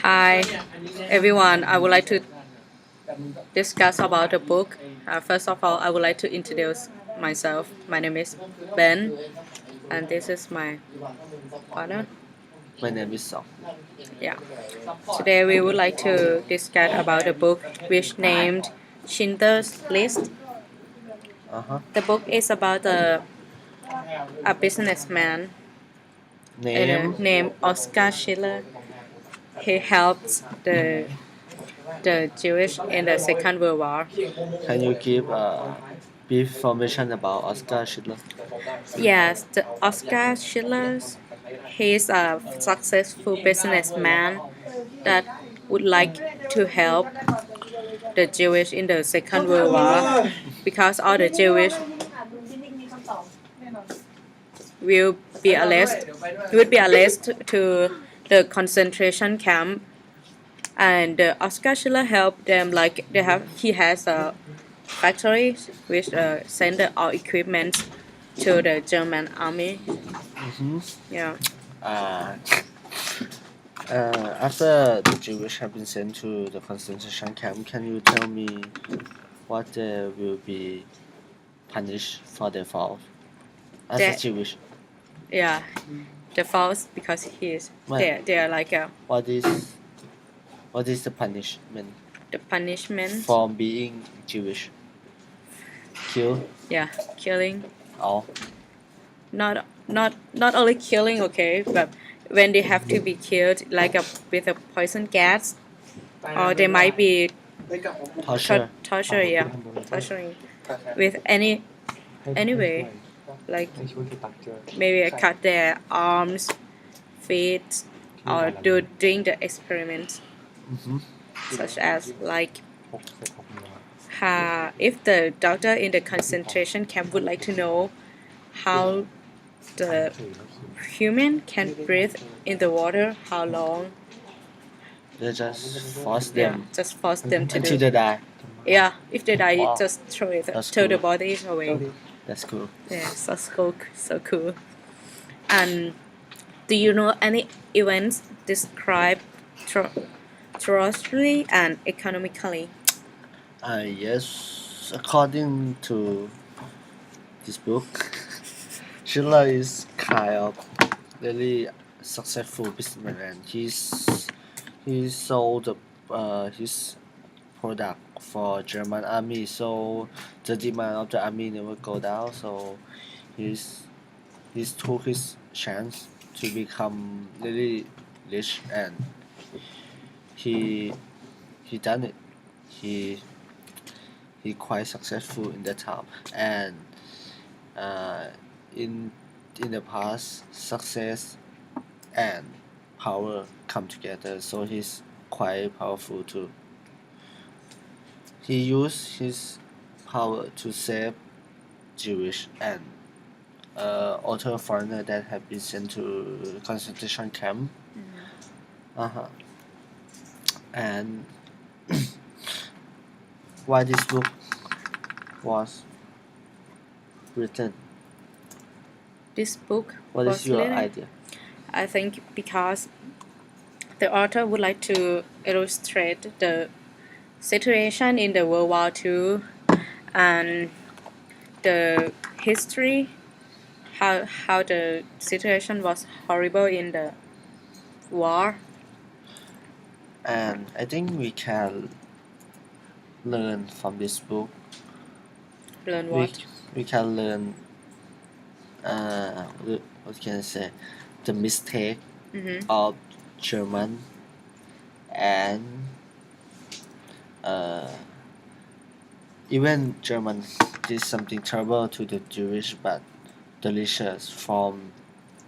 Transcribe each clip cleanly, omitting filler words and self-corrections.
Hi, everyone. I would like to discuss about the book. First of all, I would like to introduce myself. My name is Ben, and this is my partner. My name is Song. Yeah. Today we would like to discuss about a book which named Schindler's List. The book is about a businessman named Oscar Schiller. He helped the Jewish in the Second World War. Can you give brief information about Oscar Schindler? Yes, the Oscar Schiller, he's a successful businessman that would like to help the Jewish in the Second World War because all the Jewish will be arrested to the concentration camp, and Oscar Schiller helped them. Like he has a factory which send all equipment to the German army. Yeah. Uh, After the Jewish have been sent to the concentration camp, can you tell me what they will be punished for their fault as a That Jewish? yeah, the false because he is they are like What is the punishment the punishment. for being Jewish? Kill Yeah, killing. all. Not only killing, okay, but when they have to be killed like with a poison gas, or they might be Torture. torture, yeah, torturing with any way, like maybe cut their arms, feet, or doing the experiments, such as like if the doctor in the concentration camp would like to know how the human can breathe in the water, how long, They just force yeah, them just force them to until do. they die. Yeah, if they die, you Wow. just throw That's the cool. bodies away. That's cool. Yeah, so cool. And do you know any events described thoroughly and economically? Yes, according to this book, Schiller is kind of really successful businessman. He sold his product for German army, so the demand of the army never go down. So he's took his chance to become really rich, and he he done it. He quite successful in that time, and uh, in the past, success and power come together, so he's quite powerful too. He used his power to save Jewish and other foreigner that have been sent to concentration camp. Uh-huh. And why this book was written? This book What was is your written, idea? I think, because the author would like to illustrate the situation in the World War II and the history, how the situation was horrible in the war. And I think we can learn from this book. Learn We, what? we can learn what can I say, the mistake of German, and even German did something terrible to the Jewish, but the research from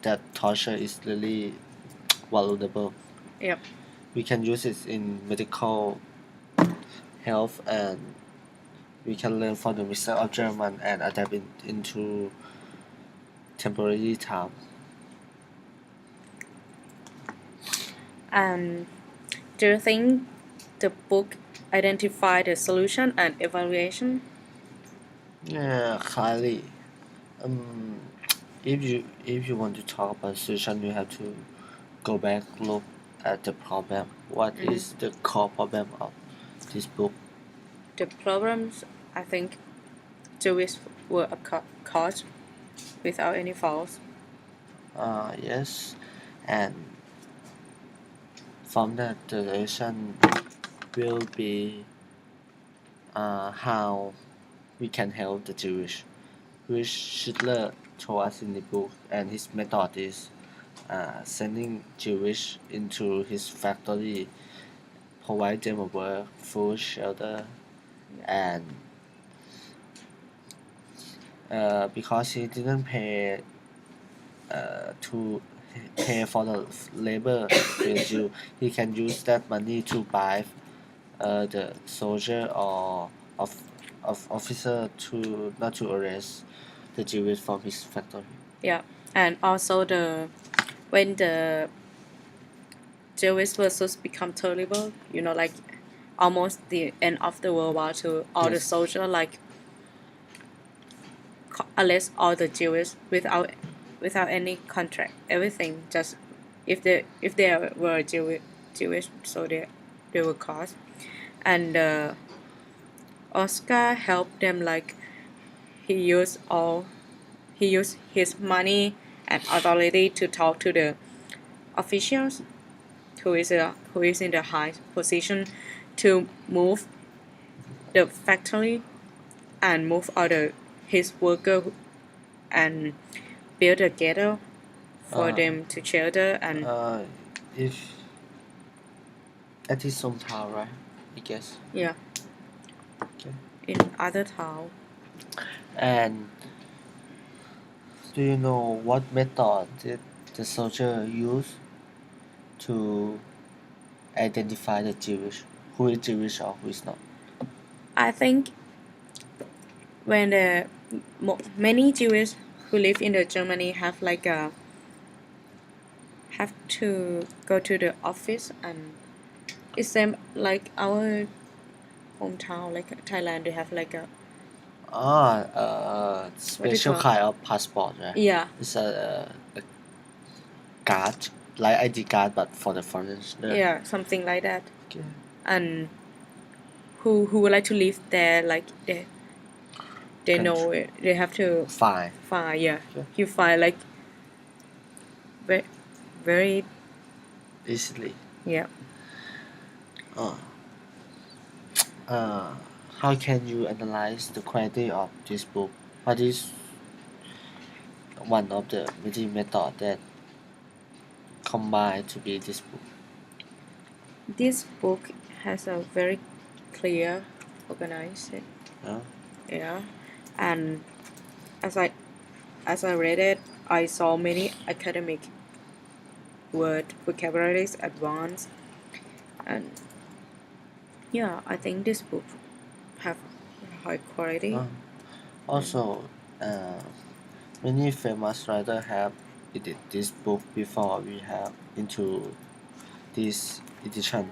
that torture is really valuable. Yep. We can use it in medical health, and we can learn from the mistake of German and adapt it into temporary time. And do you think the book identified the solution and evaluation? Yeah, highly. If you want to talk about solution, you have to go back, look the problem. What is the core problem of this book? The problems, I think, Jewish were a cause without any fault. Yes, and from that the lesson will be how we can help the Jewish, which Schindler told us in the book, and his method is sending Jewish into his factory, provide them a work, food, shelter, and because he didn't to pay for the labor to the Jew, he can use that money to buy the soldier or of officer to not to arrest the Jewish from his factory. Yeah, and also when the Jewish versus become terrible, like almost the end of the World War II, all the Yes. soldiers like arrest all the Jewish without any contract, everything just if they were Jewish, so they were caught, and Oscar helped them like he used his money and authority to talk to the officials who is in the high position to move the factory and move his worker and build a ghetto for them to shelter and If at his hometown, right? I guess. yeah, Okay. in other town. And do you know what method did the soldier use to identify the Jewish, who is Jewish or who is not? I think when many Jewish who live in the Germany have to go to the office, and it's same like our hometown, like Thailand, they have like a Special call? kind of passport, right? Yeah. It's a card, like ID card, but for the foreigners. Yeah, something like that. Okay. And who would like to live there, like they know it, they have to Fine. find, yeah. Okay. You find like very Easily. yeah. How can you analyze the quality of this book? What is one of the many methods that combine to be this book? This book has a very clear, organized, Yeah. yeah, and as I read it, I saw many academic word vocabularies advanced, and yeah, I think this book have high quality. Also, many famous writers have edited this book before we have into this edition.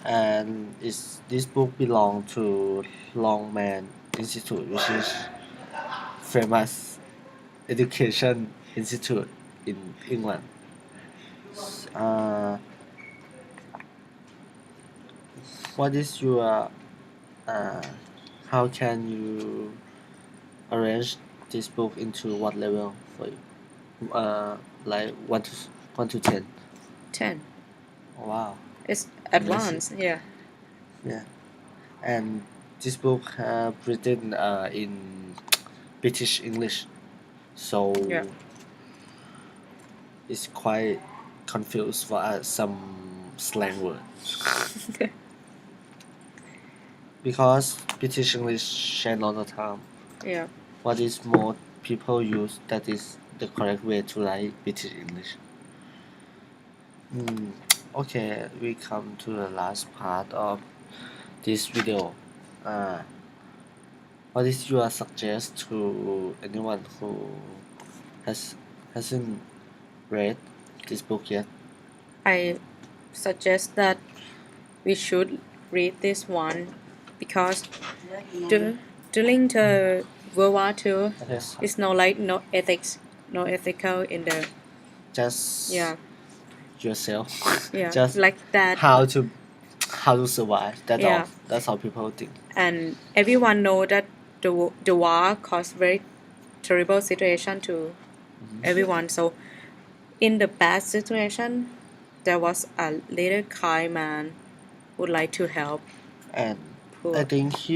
And this book belong to Longman Institute, which is famous education institute in England. What is your how can you arrange this book into what level for you? Like 1 to 10. 10. Wow. It's advanced, yeah. Yeah. And this book written in British English, so Yeah. it's quite confused for us some slang word. Because British English change all the time. Yeah. What is more people use, that is the correct way to write British English. Okay, we come to the last part of this video. What is your suggest to anyone who hasn't read this book yet? I suggest that we should read this one because during the World War II, it's no ethical in the Just yeah. yourself. Yeah, Just like that. how to survive. That's Yeah. all. That's how people think. And everyone know that the war caused very terrible situation to everyone. So in the bad situation, there was a little kind man would like to help And poor. I think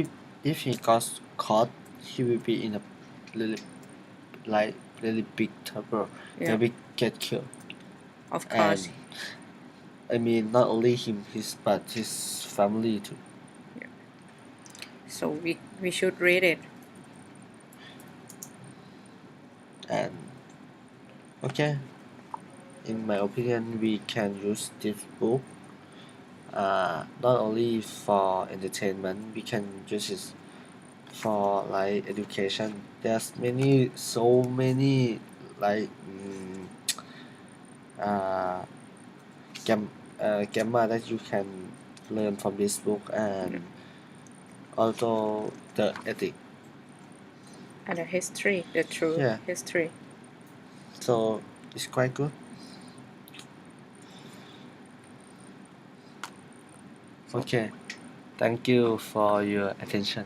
if he got caught, he will be in a really really big trouble. Yeah. Maybe get killed. Of course. And I mean, not only him, but his family too. So we should read it. And okay, in my opinion, we can use this book not only for entertainment, we can use it for like education. There's so many like uh, gamma that you can learn from this book, and also the ethic. And the history, the true Yeah. history. So it's quite good. Okay, thank you for your attention.